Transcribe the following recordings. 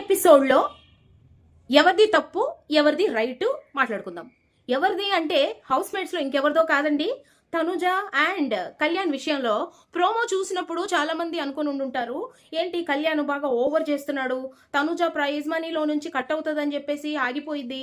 ఎపిసోడ్లో ఎవరిది తప్పు ఎవరిది రైట్ మాట్లాడుకుందాం. ఎవరిది అంటే హౌస్ మేట్స్లో ఇంకెవరిదో కాదండి, తనుజ అండ్ కళ్యాణ్ విషయంలో ప్రోమో చూసినప్పుడు చాలా మంది అనుకుని ఉండుంటారు, ఏంటి కళ్యాణ్ బాగా ఓవర్ చేస్తున్నాడు, తనుజ ప్రైజ్ మనీలో నుంచి కట్ అవుతుందని చెప్పేసి ఆగిపోయింది,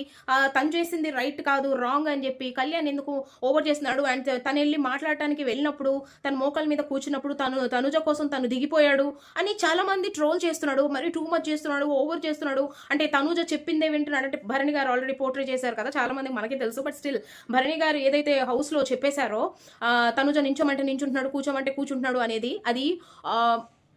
తను చేసింది రైట్ కాదు రాంగ్ అని చెప్పి కళ్యాణ్ ఎందుకు ఓవర్ చేస్తున్నాడు. అండ్ తను వెళ్ళి మాట్లాడటానికి వెళ్ళినప్పుడు తన మోకాల మీద కూర్చున్నప్పుడు తనుజ కోసం తను దిగిపోయాడు అని చాలా మంది ట్రోల్ చేస్తున్నాడు, మరి టూ మచ్ చేస్తున్నాడు, ఓవర్ చేస్తున్నాడు. అంటే తనుజ చెప్పిందే వింటున్నాడు. అంటే భరణి గారు ఆల్రెడీ పోర్ట్రే చేశారు కదా, చాలా మంది మనకి తెలుసు. బట్ స్టిల్ భరణి గారు ఏదైతే హౌస్లో చెప్పేశారో తనుజ నించోమంటే నించుంటున్నాడు, కూర్చోమంటే కూర్చుంటున్నాడు అనేది, అది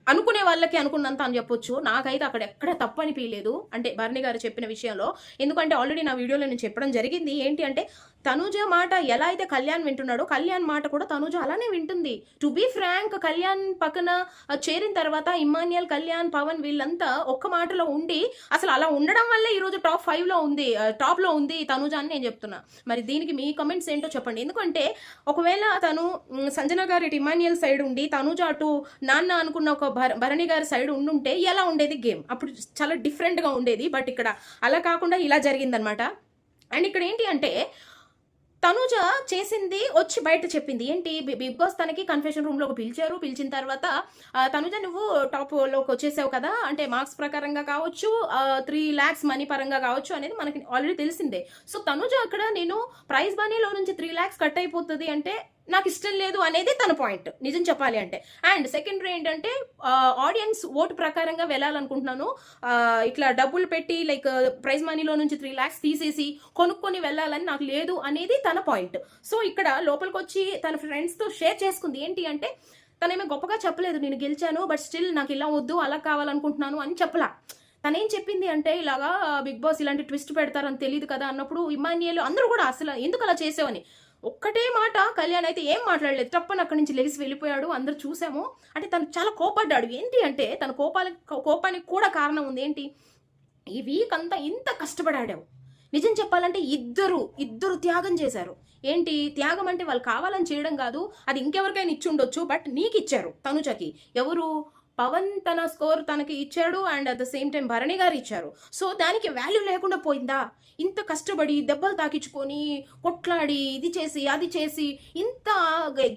అనుకునే వాళ్ళకి అనుకున్నంత అని చెప్పొచ్చు. నాకైతే అక్కడ ఎక్కడ తప్పు అనిపించలేదు అంటే భరణి గారు చెప్పిన విషయంలో. ఎందుకంటే ఆల్రెడీ నా వీడియోలో నేను చెప్పడం జరిగింది. ఏంటి అంటే తనుజ మాట ఎలా అయితే కళ్యాణ్ వింటున్నాడో కళ్యాణ్ మాట కూడా తనుజ అలానే వింటుంది. టు బీ ఫ్రాంక్, కళ్యాణ్ పక్కన చేరిన తర్వాత ఇమ్మాన్యుయల్, కళ్యాణ్, పవన్ వీళ్ళంతా ఒక్క మాటలో ఉండి అసలు అలా ఉండడం వల్లే ఈరోజు టాప్ 5లో ఉంది, టాప్లో ఉంది తనుజ అని నేను చెప్తున్నా. మరి దీనికి మీ కమెంట్స్ ఏంటో చెప్పండి. ఎందుకంటే ఒకవేళ తను సంజన గారి ఇటు ఇమ్మాన్యుయల్ సైడ్ ఉండి తనుజ అటు నాన్న అనుకున్న ఒక భరణి గారి సైడ్ ఉండుంటే ఎలా ఉండేది గేమ్, అప్పుడు చాలా డిఫరెంట్గా ఉండేది. బట్ ఇక్కడ అలా కాకుండా ఇలా జరిగిందనమాట. అండ్ ఇక్కడ ఏంటి అంటే తనుజ చేసింది వచ్చి బయట చెప్పింది. ఏంటి, బిగ్ బాస్ తనకి కన్ఫెషన్ రూమ్లోకి పిలిచారు. పిలిచిన తర్వాత తనుజ నువ్వు టాప్లోకి వచ్చేసావు కదా, అంటే మార్క్స్ ప్రకారంగా కావచ్చు, 3 lakhs మనీ పరంగా కావచ్చు అనేది మనకి ఆల్రెడీ తెలిసిందే. సో తనుజ అక్కడ నేను ప్రైజ్ మనీలో నుంచి 3 lakhs కట్ అయిపోతుంది అంటే నాకు ఇష్టం లేదు అనేది తన పాయింట్, నిజం చెప్పాలి అంటే. అండ్ సెకండరీ ఏంటంటే ఆడియన్స్ ఓటు ప్రకారంగా వెళ్ళాలనుకుంటున్నాను, ఇట్లా డబ్బులు పెట్టి లైక్ ప్రైజ్ మనీలో నుంచి 3 lakhs తీసేసి కొనుక్కొని వెళ్ళాలని నాకు లేదు అనేది తన పాయింట్. సో ఇక్కడ లోపలికి వచ్చి తన ఫ్రెండ్స్తో షేర్ చేసుకుంది. ఏంటి అంటే తనేమో గొప్పగా చెప్పలేదు, నేను గెలిచాను బట్ స్టిల్ నాకు ఇలా వద్దు అలా కావాలనుకుంటున్నాను అని చెప్పలా. తనేం చెప్పింది అంటే ఇలాగా బిగ్ బాస్ ఇలాంటి ట్విస్ట్ పెడతారని తెలియదు కదా అన్నప్పుడు ఇమాన్యుయల్ అందరూ కూడా అసలు ఎందుకు అలా చేసావని ఒక్కటే మాట కళ్యాణ్ అయితే ఏం మాట్లాడలేదు, తప్పని అక్కడి నుంచి లెగిసి వెళ్ళిపోయాడు. అందరూ చూసాము. అంటే తను చాలా కోపడ్డాడు. ఏంటి అంటే తన కోపానికి కూడా కారణం ఉంది. ఏంటి, ఈ వీక్ అంతా ఇంత కష్టపడాడావు, నిజం చెప్పాలంటే ఇద్దరు త్యాగం చేశారు. ఏంటి త్యాగం అంటే వాళ్ళు కావాలని చేయడం కాదు, అది ఇంకెవరికైనా ఇచ్చి ఉండొచ్చు, బట్ నీకు ఇచ్చారు తనుజకి. ఎవరు, పవన్ తన స్కోర్ తనకి ఇచ్చాడు and at the same time Bharani garu ఇచ్చారు. సో దానికి వాల్యూ లేకుండా పోయిందా? ఇంత కష్టపడి దెబ్బలు తాకించుకొని కొట్లాడి ఇది చేసి అది చేసి ఇంత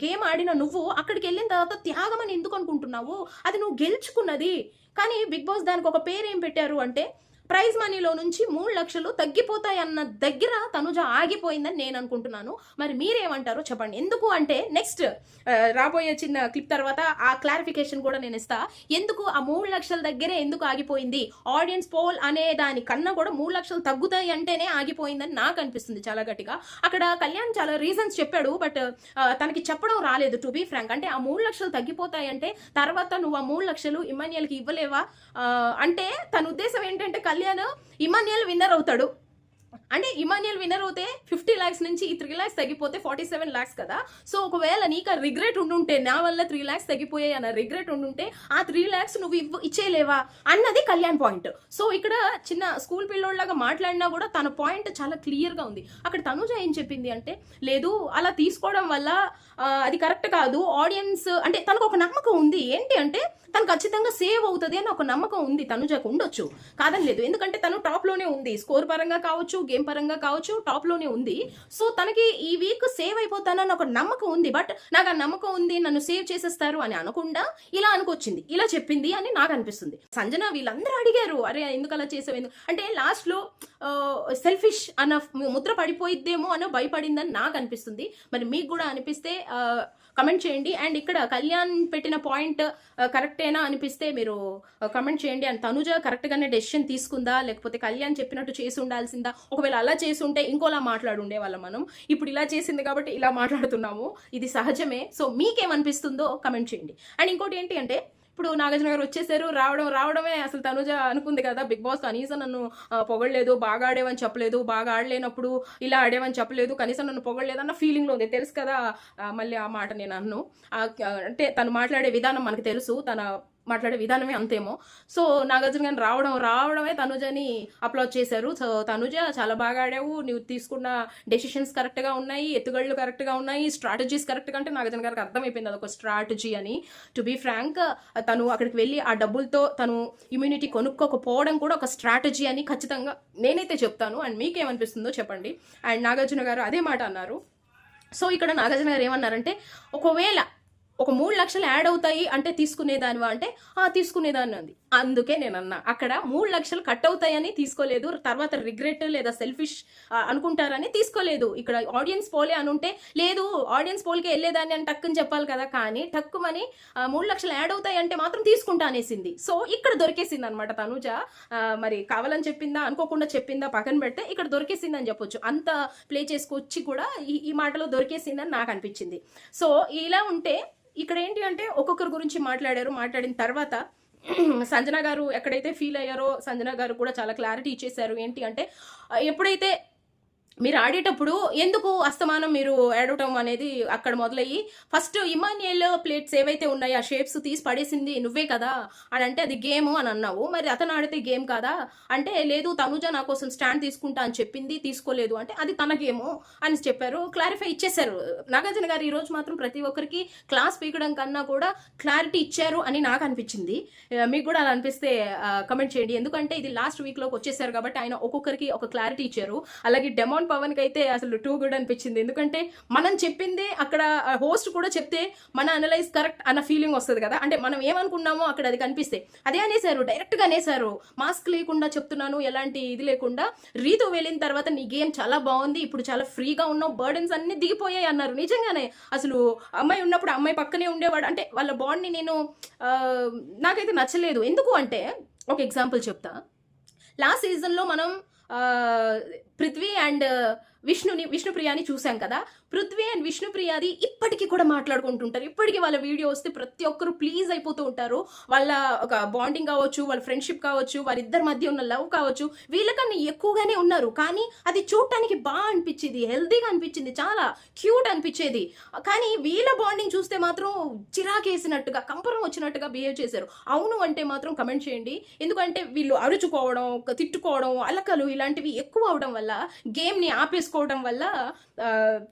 గేమ్ ఆడిన నువ్వు అక్కడికి వెళ్ళిన తర్వాత త్యాగం అని ఎందుకు అనుకుంటున్నావు? అది నువ్వు గెలుచుకున్నది. కానీ బిగ్ బాస్ దానికి ఒక పేరు ఏం పెట్టారు అంటే ప్రైజ్ మనీలో నుంచి 3 లక్షలు తగ్గిపోతాయి అన్న దగ్గర తనుజ ఆగిపోయిందని నేను అనుకుంటున్నాను. మరి మీరేమంటారో చెప్పండి. ఎందుకు అంటే నెక్స్ట్ రాబోయే చిన్న క్లిప్ తర్వాత ఆ క్లారిఫికేషన్ కూడా నేను ఇస్తా. ఎందుకు ఆ 3 లక్షల దగ్గరే ఎందుకు ఆగిపోయింది? ఆడియన్స్ పోల్ అనే దాని కన్నా కూడా 3 లక్షలు తగ్గుతాయి అంటేనే ఆగిపోయిందని నాకు అనిపిస్తుంది చాలా గట్టిగా. అక్కడ కళ్యాణ్ చాలా రీజన్స్ చెప్పాడు, బట్ తనకి చెప్పడం రాలేదు టు బీ ఫ్రాంక్. అంటే ఆ 3 లక్షలు తగ్గిపోతాయి అంటే తర్వాత నువ్వు ఆ 3 లక్షలు ఇమాన్యుయల్కి ఇవ్వలేవా అంటే తన ఉద్దేశం ఏంటంటే కళ్యాణ్ ఇమాన్యుయల్ విన్నర్ అవుతాడు అంటే ఇమాన్యుయల్ విన్నర్ అవుతే 50 lakhs నుంచి 3 lakhs తగ్గిపోతే 47 lakhs కదా. సో ఒకవేళ నీకు రిగ్రెట్ ఉండుంటే నా వల్ల 3 lakhs తగ్గిపోయాయి అన్న రిగ్రెట్ ఉండుంటే ఆ 3 lakhs నువ్వు ఇచ్చేయలేవా అన్నది కళ్యాణ్ పాయింట్. సో ఇక్కడ చిన్న స్కూల్ పిల్లోళ్ళలాగా మాట్లాడినా కూడా తన పాయింట్ చాలా క్లియర్గా ఉంది. అక్కడ తనుజ ఏం చెప్పింది అంటే లేదు అలా తీసుకోవడం వల్ల అది కరెక్ట్ కాదు, ఆడియన్స్ అంటే తనకు ఒక నమ్మకం ఉంది. ఏంటి అంటే తను ఖచ్చితంగా సేవ్ అవుతుంది అని ఒక నమ్మకం ఉంది. తనుజకు ఉండొచ్చు, కాదని లేదు. ఎందుకంటే తను టాప్లోనే ఉంది, స్కోర్ పరంగా కావచ్చు, గేమ్ పరంగా కావచ్చు, టాప్లోనే ఉంది. సో తనకి ఈ వీక్ సేవ్ అయిపోతానని ఒక నమ్మకం ఉంది. బట్ నాకు ఆ నమ్మకం ఉంది, నన్ను సేవ్ చేసేస్తారు అని అనకుండా ఇలా అనుకొచ్చింది, ఇలా చెప్పింది అని నాకు అనిపిస్తుంది. సంజన వీళ్ళందరూ అడిగారు, అరే ఎందుకు అలా చేసావు అంటే లాస్ట్లో సెల్ఫిష్ అన్న ముద్ర పడిపోయిద్దేమో అని భయపడిందని నాకు అనిపిస్తుంది. మరి మీకు కూడా అనిపిస్తే కమెంట్ చేయండి. అండ్ ఇక్కడ కళ్యాణ్ పెట్టిన పాయింట్ కరెక్టేనా అనిపిస్తే మీరు కమెంట్ చేయండి. అండ్ తనుజ కరెక్ట్గానే డెసిషన్ తీసుకుందా లేకపోతే కళ్యాణ్ చెప్పినట్టు చేసి ఉండాల్సిందా? ఒకవేళ అలా చేసి ఉంటే ఇంకోలా మాట్లాడుండే వాళ్ళం మనం. ఇప్పుడు ఇలా చేసింది కాబట్టి ఇలా మాట్లాడుతున్నాము, ఇది సహజమే. సో మీకేమనిపిస్తుందో కమెంట్ చేయండి. అండ్ ఇంకోటి ఏంటి అంటే ఇప్పుడు నాగార్జున గారు వచ్చేసారు, రావడమే అసలు తనుజ అనుకుంది కదా బిగ్ బాస్ కనీసం నన్ను పొగడలేదు, బాగా ఆడేవని చెప్పలేదు, బాగా ఆడలేనప్పుడు ఇలా ఆడేవని చెప్పలేదు, కనీసం నన్ను పొగడలేదు అన్న ఫీలింగ్లో ఉంది. తెలుసు కదా మళ్ళీ ఆ మాట నేను అన్ను అంటే తను మాట్లాడే విధానం మనకు తెలుసు, తన మాట్లాడే విధానమే అంతేమో. సో నాగార్జున గారిని రావడమే తనుజని అప్లోడ్ చేశారు. సో తనుజ చాలా బాగా ఆడావు, నువ్వు తీసుకున్న డెసిషన్స్ కరెక్ట్గా ఉన్నాయి, ఎత్తుగళ్ళు కరెక్ట్గా ఉన్నాయి, స్ట్రాటజీస్ కరెక్ట్గా, అంటే నాగార్జున గారికి అర్థమైపోయింది అదొక స్ట్రాటజీ అని. టు బీ ఫ్రాంక్, తను అక్కడికి వెళ్ళి ఆ డబ్బులతో తను ఇమ్యూనిటీ కొనుక్కోకపోవడం కూడా ఒక స్ట్రాటజీ అని ఖచ్చితంగా నేనైతే చెప్తాను. అండ్ మీకేమనిపిస్తుందో చెప్పండి. అండ్ నాగార్జున గారు అదే మాట అన్నారు. సో ఇక్కడ నాగార్జున గారు ఏమన్నారంటే, ఒకవేళ ఒక 3 లక్షలు యాడ్ అవుతాయి అంటే తీసుకునేదానివా అంటే తీసుకునేదాన్ని అంది. అందుకే నేను అన్నా, అక్కడ 3 లక్షలు కట్ అవుతాయని తీసుకోలేదు, తర్వాత రిగ్రెట్ లేదా సెల్ఫిష్ అనుకుంటారని తీసుకోలేదు. ఇక్కడ ఆడియన్స్ పోలే అని ఉంటే లేదు, ఆడియన్స్ పోల్కే వెళ్ళేదాన్ని అని టక్కుని చెప్పాలి కదా, కానీ టక్కుమని 3 లక్షలు యాడ్ అవుతాయి అంటే మాత్రం తీసుకుంటా అనేసింది. సో ఇక్కడ దొరికేసింది అనమాట తనుజ. మరి కావాలని చెప్పిందా అనుకోకుండా చెప్పిందా పక్కన పెడితే ఇక్కడ దొరికేసిందని చెప్పొచ్చు. అంత ప్లే చేసుకొచ్చి కూడా ఈ మాటలో దొరికేసిందని నాకు అనిపించింది. సో ఇలా ఉంటే ఇక్కడ ఏంటి అంటే ఒక్కొక్కరి గురించి మాట్లాడిన తర్వాత సంజన గారు ఎక్కడైతే ఫీల్ అయ్యారో సంజన గారు కూడా చాలా క్లారిటీ ఇచ్చేశారు. ఏంటి అంటే, ఎప్పుడైతే మీరు ఆడేటప్పుడు ఎందుకు అస్తమానం మీరు ఆడటం అనేది అక్కడ మొదలయ్యి, ఫస్ట్ ఇమాన్యుయల్ ప్లేట్స్ ఏవైతే ఉన్నాయో ఆ షేప్స్ తీసి పడేసింది నువ్వే కదా అని అంటే అది గేమ్ అని అన్నావు. మరి అతను ఆడితే గేమ్ కాదా అంటే, లేదు తనుజ నా కోసం స్టాండ్ తీసుకుంటా అని చెప్పింది, తీసుకోలేదు అంటే అది తన గేము అని చెప్పారు. క్లారిఫై ఇచ్చేశారు నాగార్జున గారు. ఈ రోజు మాత్రం ప్రతి ఒక్కరికి క్లాస్ పీకడం కన్నా కూడా క్లారిటీ ఇచ్చారు అని నాకు అనిపించింది. మీకు కూడా అలా అనిపిస్తే కమెంట్ చేయండి. ఎందుకంటే ఇది లాస్ట్ వీక్లోకి వచ్చేసారు కాబట్టి ఆయన ఒక్కొక్కరికి ఒక క్లారిటీ ఇచ్చారు. అలాగే డెమాన్ పవన్ కి అయితే అసలు టూ గుడ్ అనిపించింది. ఎందుకంటే మనం చెప్పిందే అక్కడ హోస్ట్ కూడా చెప్తే మన అనలైజ్ కరెక్ట్ అన్న ఫీలింగ్ వస్తుంది కదా, అంటే మనం ఏమనుకున్నామో అక్కడ అది కనిపిస్తే అదే అనేసారు, డైరెక్ట్ గా అనేసారు. మాస్క్ లేకుండా చెప్తున్నాను, ఎలాంటి ఇది లేకుండా. రీతు వెళ్ళిన తర్వాత నీ గేమ్ చాలా బాగుంది, ఇప్పుడు చాలా ఫ్రీగా ఉన్నావు, బర్డెన్స్ అన్ని దిగిపోయాయి అన్నారు. నిజంగానే అసలు అమ్మాయి ఉన్నప్పుడు అమ్మాయి పక్కనే ఉండేవాడు, అంటే వాళ్ళ బాండ్ని నేను నాకైతే నచ్చలేదు. ఎందుకు అంటే ఒక ఎగ్జాంపుల్ చెప్తా. లాస్ట్ సీజన్లో మనం పృథ్వీ అండ్ విష్ణుప్రియని చూసాం కదా. పృథ్వీ అండ్ విష్ణుప్రియది ఇప్పటికీ కూడా మాట్లాడుకుంటుంటారు. ఇప్పటికీ వాళ్ళ వీడియో వస్తే ప్రతి ఒక్కరు ప్లీజ్ అయిపోతూ ఉంటారు. వాళ్ళ ఒక బాండింగ్ కావచ్చు, వాళ్ళ ఫ్రెండ్షిప్ కావచ్చు, వారిద్దరి మధ్య ఉన్న లవ్ కావచ్చు, వీళ్ళకన్నా ఎక్కువగానే ఉన్నారు. కానీ అది చూడటానికి బాగా అనిపించింది, హెల్తీగా అనిపించింది, చాలా క్యూట్ అనిపించేది. కానీ వీళ్ళ బాండింగ్ చూస్తే మాత్రం చిరాకేసినట్టుగా, కంపరం వచ్చినట్టుగా బిహేవ్ చేశారు. అవును అంటే మాత్రం కమెంట్ చేయండి. ఎందుకంటే వీళ్ళు అరుచుకోవడం, తిట్టుకోవడం, అలకలు ఇలాంటివి ఎక్కువ అవడం వల్ల, గేమ్ని ఆపేసుకోవడం వల్ల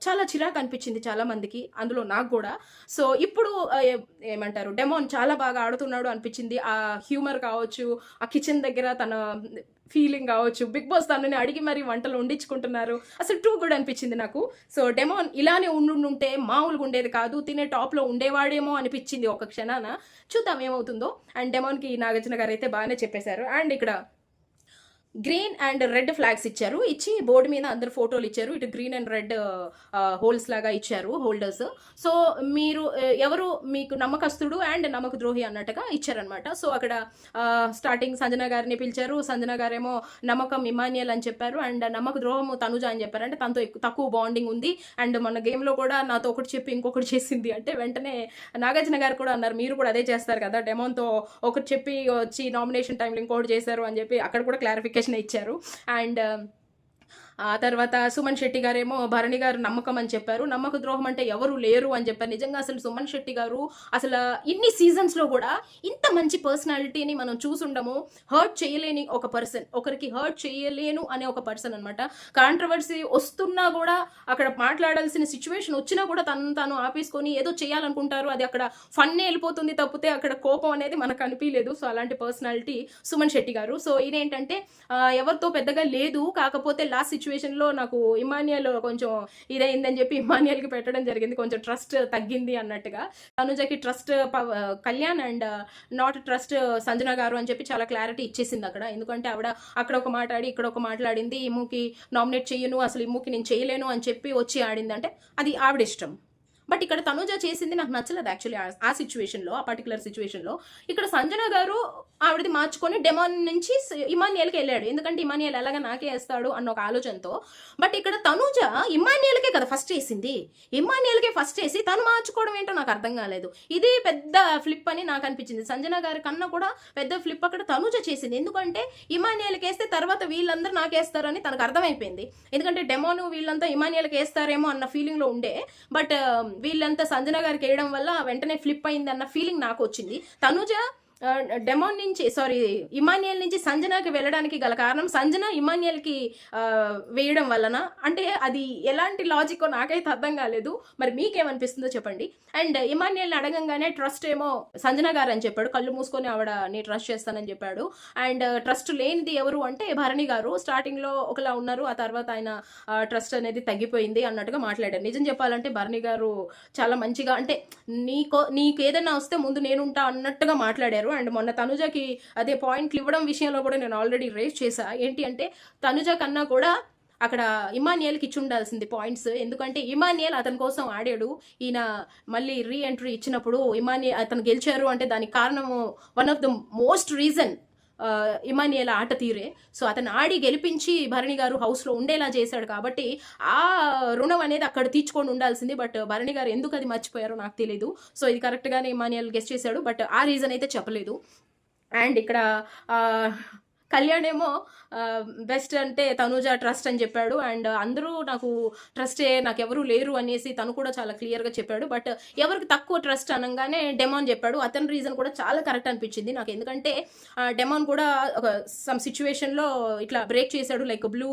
చాలా చిరాకు అనిపించింది చాలా మందికి, అందులో నాకు కూడా. సో ఇప్పుడు ఏమంటారు, డెమోన్ చాలా బాగా ఆడుతున్నాడు అనిపించింది. ఆ హ్యూమర్ కావచ్చు, ఆ కిచెన్ దగ్గర తన ఫీలింగ్ కావచ్చు, బిగ్ బాస్ తనని అడిగి మరి వంటలు వండించుకుంటున్నారు, అసలు టూ గుడ్ అనిపించింది నాకు. సో డెమోన్ ఇలానే ఉండుంటే మామూలుగా ఉండేది కాదు, తినే టాప్లో ఉండేవాడేమో అనిపించింది ఒక క్షణాన. చూద్దాం ఏమవుతుందో. అండ్ డెమోన్కి నాగార్జున గారు అయితే బాగానే చెప్పేశారు. అండ్ ఇక్కడ గ్రీన్ అండ్ రెడ్ ఫ్లాగ్స్ ఇచ్చారు, ఇచ్చి బోర్డు మీద అందరు ఫోటోలు ఇచ్చారు. ఇటు గ్రీన్ అండ్ రెడ్ హోల్స్ లాగా ఇచ్చారు, హోల్డర్స్. సో మీరు ఎవరు మీకు నమ్మకస్తుడు అండ్ నమ్మక ద్రోహి అన్నట్టుగా ఇచ్చారనమాట. సో అక్కడ స్టార్టింగ్ సంజన గారిని పిలిచారు. సంజన గారేమో నమ్మకం ఇమాన్యుయల్ అని చెప్పారు, అండ్ నమ్మక ద్రోహం తనుజ అని చెప్పారు. అంటే తనతో తక్కువ బాండింగ్ ఉంది, అండ్ మన గేమ్లో కూడా నాతో ఒకటి చెప్పి ఇంకొకటి చేసింది అంటే వెంటనే నాగార్జున గారు కూడా అన్నారు, మీరు కూడా అదే చేస్తారు కదా, డెమోన్తో ఒకటి చెప్పి వచ్చి నామినేషన్ టైంలో ఇంకోటి చేశారు అని చెప్పి అక్కడ కూడా క్లారిఫికేషన్ ఇచ్చారు. అండ్ ఆ తర్వాత సుమన్ శెట్టి గారేమో భరణి గారు నమ్మకం అని చెప్పారు, నమ్మక ద్రోహం అంటే ఎవరు లేరు అని చెప్పారు. నిజంగా అసలు సుమన్ శెట్టి గారు అసలు ఇన్ని సీజన్స్లో కూడా ఇంత మంచి పర్సనాలిటీని మనం చూసుండము. హర్ట్ చేయలేని ఒక పర్సన్, ఒకరికి హర్ట్ చేయలేను అనే ఒక పర్సన్ అనమాట. కాంట్రవర్సీ వస్తున్నా కూడా, అక్కడ మాట్లాడాల్సిన సిచ్యువేషన్ వచ్చినా కూడా తను ఆపేసుకొని ఏదో చేయాలనుకుంటారు, అది అక్కడ ఫన్నే వెళ్ళిపోతుంది తప్పితే అక్కడ కోపం అనేది మనకు అనిపించలేదు. సో అలాంటి పర్సనాలిటీ సుమన్ శెట్టి గారు. సో ఇదేంటంటే ఎవరితో పెద్దగా లేదు, కాకపోతే లాస్ట్ సిచ్యువేషన్లో నాకు ఇమాన్యుయల్ కొంచెం ఇదైందని చెప్పి ఇమాన్యుయల్కి పెట్టడం జరిగింది, కొంచెం ట్రస్ట్ తగ్గింది అన్నట్టుగా. తనుజకి trust Kalyan and not trust Sanjana గారు అని చెప్పి చాలా క్లారిటీ ఇచ్చేసింది అక్కడ. ఎందుకంటే ఆవిడ అక్కడ ఒక మాట్లాడి ఇక్కడ ఒక మాట్లాడింది, ఇమ్ముకి నామినేట్ చెయ్యను, అసలు ఇమ్ముకి నేను చేయలేను అని చెప్పి వచ్చి ఆడింది, అంటే అది ఆవిడ ఇష్టం. బట్ ఇక్కడ తనుజ చేసింది నాకు నచ్చలేదు యాక్చువల్లీ. ఆ సిచ్యువేషన్లో, ఆ పర్టికులర్ సిచ్యువేషన్లో ఇక్కడ సంజన గారు ఆవిడది మార్చుకొని డెమాన్ నుంచి ఇమాన్యుయల్కి వెళ్ళాడు. ఎందుకంటే ఇమాన్యుయల్ ఎలాగా నాకే వేస్తాడు అన్న ఒక ఆలోచనతో. బట్ ఇక్కడ తనుజ ఇమాన్యుయల్కే కదా ఫస్ట్ వేసింది, ఇమాన్యుయల్కే ఫస్ట్ వేసి తను మార్చుకోవడం ఏంటో నాకు అర్థం కాలేదు. ఇది పెద్ద ఫ్లిప్ అని నాకు అనిపించింది. సంజన గారి కన్నా కూడా పెద్ద ఫ్లిప్ అక్కడ తనుజ చేసింది. ఎందుకంటే ఇమాన్యుయల్కి వేస్తే తర్వాత వీళ్ళందరూ నాకేస్తారని తనకు అర్థమైపోయింది. ఎందుకంటే డెమోను వీళ్ళంతా ఇమాన్యుయల్కి వేస్తారేమో అన్న ఫీలింగ్లో ఉండే, బట్ వీళ్ళంతా సంజన గారికి వేయడం వల్ల వెంటనే ఫ్లిప్ అయింది అన్న ఫీలింగ్ నాకు వచ్చింది. తనుజ డెమాన్ నుంచి ఇమాన్యుయల్ నుంచి సంజనాకి వెళ్ళడానికి గల కారణం సంజన ఇమాన్యుయల్కి వేయడం వలన, అంటే అది ఎలాంటి లాజిక్ నాకైతే అర్థం కాలేదు. మరి మీకేమనిపిస్తుందో చెప్పండి. అండ్ ఇమాన్యుయల్ని అడగంగానే ట్రస్ట్ ఏమో సంజన గారు అని చెప్పాడు, కళ్ళు మూసుకొని ఆవిడ నీ ట్రస్ట్ చేస్తానని చెప్పాడు. అండ్ ట్రస్ట్ లేనిది ఎవరు అంటే భరణి గారు. స్టార్టింగ్లో ఒకలా ఉన్నారు, ఆ తర్వాత ఆయన ట్రస్ట్ అనేది తగ్గిపోయింది అన్నట్టుగా మాట్లాడారు. నిజం చెప్పాలంటే భరణి గారు చాలా మంచిగా, అంటే నీకు ఏదైనా వస్తే ముందు నేనుంటా అన్నట్టుగా మాట్లాడారు. అండ్ మొన్న తనుజకి అదే పాయింట్లు ఇవ్వడం విషయంలో కూడా నేను ఆల్రెడీ రేస్ చేశా. ఏంటి అంటే తనుజ కన్నా కూడా అక్కడ ఇమాన్యుయల్కి ఇచ్చి ఉండాల్సింది పాయింట్స్. ఎందుకంటే ఇమాన్యుయల్ అతని కోసం ఆడాడు. ఈయన మళ్ళీ రీ ఎంట్రీ ఇచ్చినప్పుడు అతను గెలిచారు అంటే దానికి కారణము one of the most reason Emmanuel ఆట తీరే. సో అతను ఆడి గెలిపించి భరణి గారు హౌస్లో ఉండేలా చేశాడు కాబట్టి ఆ రుణం అనేది అక్కడ తీర్చుకొని ఉండాల్సింది. బట్ భరణి గారు ఎందుకు అది మర్చిపోయారో నాకు తెలియదు. సో ఇది కరెక్ట్గానే ఇమాన్యుయల్ గెస్ట్ చేశాడు, బట్ ఆ రీజన్ అయితే చెప్పలేదు. అండ్ ఇక్కడ కళ్యాణ్ ఏమో బెస్ట్ అంటే తనుజ ట్రస్ట్ అని చెప్పాడు. అండ్ అందరూ నాకు ట్రస్టే, నాకు ఎవరు లేరు అనేసి తను కూడా చాలా క్లియర్గా చెప్పాడు. బట్ ఎవరికి తక్కువ ట్రస్ట్ అనగానే డెమాన్ చెప్పాడు. అతని రీజన్ కూడా చాలా కరెక్ట్ అనిపించింది నాకు. ఎందుకంటే డెమాన్ కూడా ఒక సమ్ సిచ్యువేషన్లో ఇట్లా బ్రేక్ చేశాడు. లైక్ బ్లూ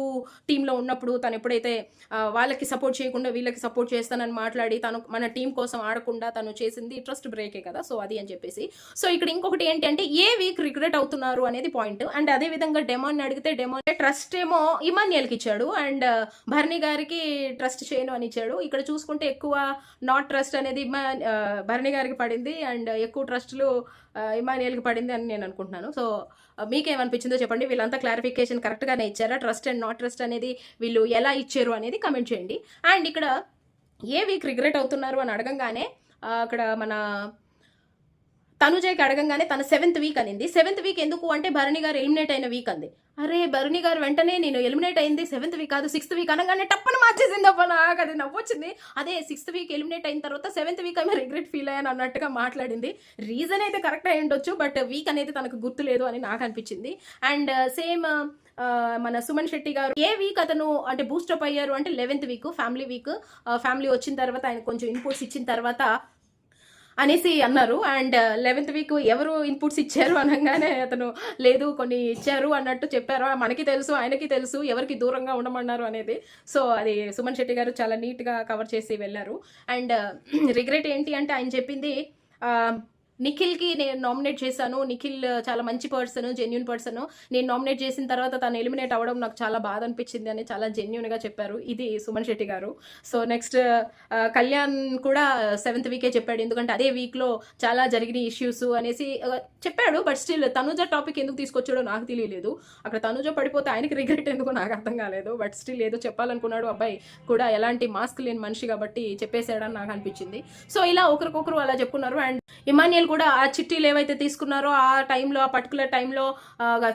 టీంలో ఉన్నప్పుడు తను ఎప్పుడైతే వాళ్ళకి సపోర్ట్ చేయకుండా వీళ్ళకి సపోర్ట్ చేస్తానని మాట్లాడి తను మన టీం కోసం ఆడకుండా తను చేసింది ట్రస్ట్ బ్రేకే కదా. సో అది అని చెప్పేసి. సో ఇక్కడ ఇంకొకటి ఏంటి అంటే ఏ వీక్ రిగ్రెట్ అవుతున్నారు అనేది పాయింట్. అండ్ అదే విధంగా డెమాన్ అడిగితే డెమాన్ ట్రస్ట్ ఏమో ఇమాన్యుయల్కి ఇచ్చాడు, అండ్ భరణి గారికి ట్రస్ట్ చేయను అని ఇచ్చాడు. ఇక్కడ చూసుకుంటే ఎక్కువ నాట్ ట్రస్ట్ అనేది భరణి గారికి పడింది, అండ్ ఎక్కువ ట్రస్ట్లు ఇమాన్యుయల్కి పడింది అని నేను అనుకుంటున్నాను. సో మీకేమనిపించిందో చెప్పండి. వీళ్ళంతా క్లారిఫికేషన్ కరెక్ట్గానే ఇచ్చారా? ట్రస్ట్ అండ్ నాట్ ట్రస్ట్ అనేది వీళ్ళు ఎలా ఇచ్చారు అనేది కమెంట్ చేయండి. అండ్ ఇక్కడ ఏ వీక్ రిగ్రెట్ అవుతున్నారు అని అడగంగానే అక్కడ మన తనుజకి అడగంగానే తన 7th వీక్ అనింది. 7th వీక్ ఎందుకు అంటే భరణి గారు ఎలిమినేట్ అయిన వీక్ అంది. అరే భరణి గారు వెంటనే నేను ఎలిమినేట్ అయింది 7th వీక్ కాదు 6th వీక్ అనగానే టప్పని మార్చేసింది. అబ్బా నాకు అది నవ్వొచ్చింది. అదే 6th వీక్ ఎలిమినేట్ అయిన తర్వాత 7th వీక్ ఆమె రిగ్రెట్ ఫీల్ అయ్యాను అన్నట్టుగా మాట్లాడింది. రీజన్ అయితే కరెక్ట్ అయి ఉండొచ్చు, బట్ వీక్ అనేది తనకు గుర్తులేదు అని నాకు అనిపించింది. అండ్ సేమ్ మన సుమన్ శెట్టి గారు ఏ వీక్ అతను అంటే బూస్టప్ అయ్యారు అంటే 11th week family week. Family వచ్చిన తర్వాత ఆయన కొంచెం ఇన్పుట్స్ ఇచ్చిన తర్వాత అనేసి అన్నారు. అండ్ 11th వీక్ ఎవరు ఇన్పుట్స్ ఇచ్చారు అనగానే అతను లేదు కొన్ని ఇచ్చారు అన్నట్టు చెప్పారు. మనకి తెలుసు, ఆయనకి తెలుసు ఎవరికి దూరంగా ఉండమన్నారు అనేది. సో అది సుమన్ శెట్టి గారు చాలా నీట్గా కవర్ చేసి వెళ్ళారు. అండ్ రిగ్రెట్ ఏంటి అంటే ఆయన చెప్పింది నిఖిల్కి నేను నామినేట్ చేశాను, నిఖిల్ చాలా మంచి పర్సన్, జెన్యున్ పర్సన్, నేను నామినేట్ చేసిన తర్వాత తను ఎలిమినేట్ అవ్వడం నాకు చాలా బాధ అనిపించింది అని చాలా జెన్యున్గా చెప్పారు. ఇది సుమన్ శెట్టి గారు. సో నెక్స్ట్ కళ్యాణ్ కూడా 7th వీకే చెప్పాడు, ఎందుకంటే అదే వీక్లో చాలా జరిగిన ఇష్యూస్ అనేసి చెప్పాడు. బట్ స్టిల్ తనుజ టాపిక్ ఎందుకు తీసుకొచ్చాడో నాకు తెలియలేదు. అక్కడ తనుజ పడిపోతే ఆయనకి రిగ్రెట్ ఎందుకో నాకు అర్థం కాలేదు. బట్ స్టిల్ ఏదో చెప్పాలనుకున్నాడు అబ్బాయి కూడా, ఎలాంటి మాస్క్ లేని మనిషి కాబట్టి చెప్పేసాడని నాకు అనిపించింది. సో ఇలా ఒకరికొకరు అలా చెప్పుకున్నారు. అండ్ ఇమాన్యుయల్ కూడా ఆ చిట్టీలు ఏవైతే తీసుకున్నారో ఆ టైంలో, ఆ పర్టికులర్ టైంలో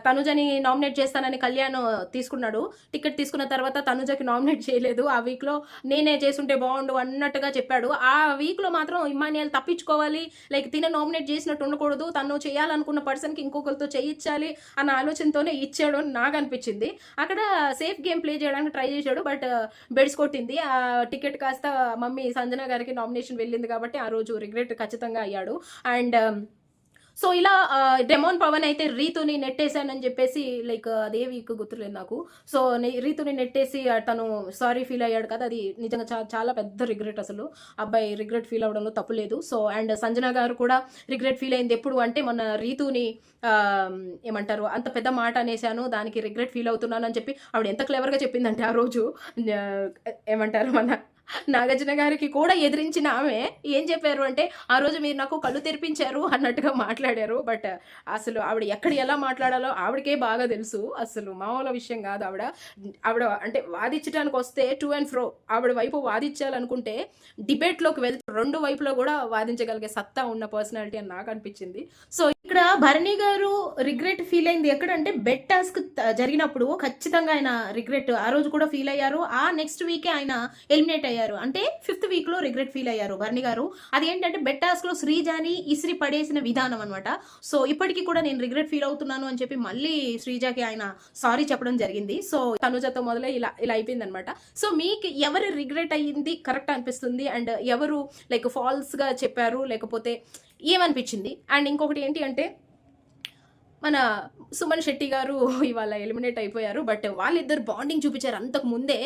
తనుజని నామినేట్ చేస్తానని కళ్యాణ్ తీసుకున్నాడు. టికెట్ తీసుకున్న తర్వాత తనుజకి నామినేట్ చేయలేదు. ఆ వీక్లో నేనే చేసుంటే బాగుండు అన్నట్టుగా చెప్పాడు. ఆ వీక్లో మాత్రం ఇమాన్యుయల్ తప్పించుకోవాలి, లైక్ తిన నామినేట్ చేసినట్టు ఉండకూడదు, తను చేయాలనుకున్న పర్సన్కి ఇంకొకరితో చేయించాలి అన్న ఆలోచనతోనే ఇచ్చాడు అని నాకు అనిపించింది. అక్కడ సేఫ్ గేమ్ ప్లే చేయడానికి ట్రై చేశాడు, బట్ బెడ్స్ కొట్టింది. ఆ టికెట్ కాస్త మమ్మీ సంజన గారికి నామినేషన్ వెళ్ళింది కాబట్టి ఆ రోజు రిగ్రెట్ ఖచ్చితంగా అయ్యాడు. అండ్ సో ఇలా డెమోన్ పవన్ అయితే రీతుని నెట్టేశానని చెప్పేసి, లైక్ అదే వీక్ గుర్తులేదు నాకు. సో రీతుని నెట్టేసి తను సారీ ఫీల్ అయ్యాడు కదా, అది నిజంగా చాలా పెద్ద రిగ్రెట్. అసలు అబ్బాయి రిగ్రెట్ ఫీల్ అవడంలో తప్పు లేదు. సో అండ్ సంజన గారు కూడా రిగ్రెట్ ఫీల్ అయింది ఎప్పుడు అంటే మొన్న రీతుని ఏమంటారు అంత పెద్ద మాట అనేసాను, దానికి రిగ్రెట్ ఫీల్ అవుతున్నాను అని చెప్పి ఆవిడ ఎంత క్లెవర్గా చెప్పిందంటే ఆ రోజు ఏమంటారు మన నాగార్జున గారికి కూడా ఎదిరించిన ఆమె ఏం చెప్పారు అంటే, ఆ రోజు మీరు నాకు కళ్ళు తెరిపించారు అన్నట్టుగా మాట్లాడారు. బట్ అసలు ఆవిడ ఎక్కడ ఎలా మాట్లాడాలో ఆవిడకే బాగా తెలుసు. అసలు మామూలు విషయం కాదు. ఆవిడ అంటే వాదించడానికి వస్తే టు అండ్ ఫ్రో ఆవిడ వైపు వాదించాలనుకుంటే డిబేట్లోకి వెళ్తే రెండు వైపులో కూడా వాదించగలిగే సత్తా ఉన్న పర్సనాలిటీ అని నాకు అనిపించింది. సో ఇక్కడ భరణి గారు రిగ్రెట్ ఫీల్ అయింది ఎక్కడంటే బెడ్ టాస్క్ జరిగినప్పుడు ఖచ్చితంగా ఆయన రిగ్రెట్ ఆ రోజు కూడా ఫీల్ అయ్యారు. ఆ నెక్స్ట్ వీకే ఆయన ఎలిమినేట్ అయ్యారు, అంటే 5th వీక్లో రిగ్రెట్ ఫీల్ అయ్యారు భరణి గారు. అది ఏంటంటే బెడ్ టాస్క్లో శ్రీజాని ఇసిరి పడేసిన విధానం అనమాట. సో ఇప్పటికీ కూడా నేను రిగ్రెట్ ఫీల్ అవుతున్నాను అని చెప్పి మళ్ళీ శ్రీజాకి ఆయన సారీ చెప్పడం జరిగింది. సో తనుజతో మొదలై ఇలా అయిపోయింది అనమాట. సో మీకు ఎవరు రిగ్రెట్ అయ్యింది కరెక్ట్ అనిపిస్తుంది, అండ్ ఎవరు లైక్ ఫాల్స్గా చెప్పారు లేకపోతే ఏమనిపించింది? అండ్ ఇంకొకటి ఏంటి అంటే మన సుమన్ శెట్టి గారు ఇవాళ ఎలిమినేట్ అయిపోయారు. బట్ వాళ్ళిద్దరు బాండింగ్ చూపించారు అంతకు ముందే.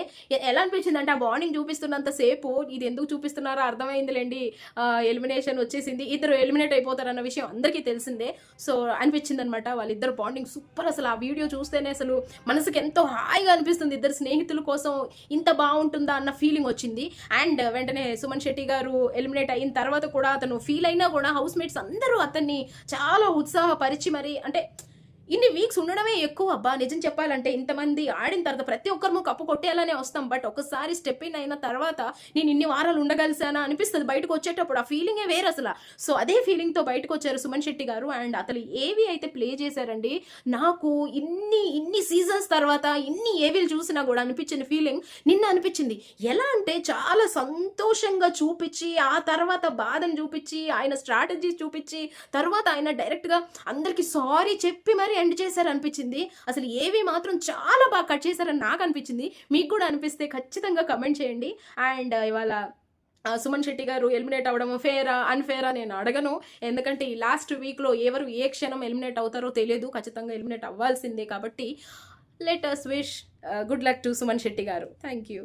ఎలా అనిపించింది అంటే ఆ బాండింగ్ చూపిస్తున్నంత సేపు ఇది ఎందుకు చూపిస్తున్నారో అర్థమైందిలేండి. ఎలిమినేషన్ వచ్చేసింది, ఇద్దరు ఎలిమినేట్ అయిపోతారన్న విషయం అందరికీ తెలిసిందే. సో అనిపించింది అనమాట వాళ్ళిద్దరు బాండింగ్ సూపర్. అసలు ఆ వీడియో చూస్తేనే అసలు మనసుకి ఎంతో హాయిగా అనిపిస్తుంది. ఇద్దరు స్నేహితుల కోసం ఇంత బాగుంటుందా అన్న ఫీలింగ్ వచ్చింది. అండ్ వెంటనే సుమన్ శెట్టి గారు ఎలిమినేట్ అయిన తర్వాత కూడా అతను ఫీల్ అయినా కూడా హౌస్ మేట్స్ అందరూ అతన్ని చాలా ఉత్సాహపరిచి మరి అంటే ఇన్ని వీక్స్ ఉండడమే ఎక్కువ అబ్బా. నిజం చెప్పాలంటే ఇంతమంది ఆడిన తర్వాత ప్రతి ఒక్కరు కప్పు కొట్టేయాలనే వస్తాం. బట్ ఒకసారి స్టెప్ ఇన్ అయిన తర్వాత నేను ఇన్ని వారాలు ఉండగలిసానా అనిపిస్తుంది బయటకు వచ్చేటప్పుడు. ఆ ఫీలింగే వేరు అసలు. సో అదే ఫీలింగ్తో బయటకు వచ్చారు సుమన్ శెట్టి గారు. అండ్ అతను ఏవి అయితే ప్లే చేశారండి, నాకు ఇన్ని సీజన్స్ తర్వాత ఇన్ని ఏవిలు చూసినా కూడా అనిపించిన ఫీలింగ్ నిన్న అనిపించింది. ఎలా అంటే చాలా సంతోషంగా చూపించి ఆ తర్వాత బాధను చూపించి ఆయన స్ట్రాటజీ చూపించి తర్వాత ఆయన డైరెక్ట్గా అందరికి సారీ చెప్పి మరి ఎండ్ చేశారు అనిపించింది. అసలు ఏవి మాత్రం చాలా బాగా కట్ చేశారని నాకు అనిపించింది. మీకు కూడా అనిపిస్తే ఖచ్చితంగా కమెంట్ చేయండి. అండ్ ఇవాళ సుమన్ శెట్టి గారు ఎలిమినేట్ అవ్వడం ఫేరా అన్ఫేరా నేను అడగను. ఎందుకంటే ఈ లాస్ట్ వీక్లో ఎవరు ఏ క్షణం ఎలిమినేట్ అవుతారో తెలియదు. ఖచ్చితంగా ఎలిమినేట్ అవ్వాల్సిందే. కాబట్టి let us wish good luck to Suman Shetty గారు. Thank you.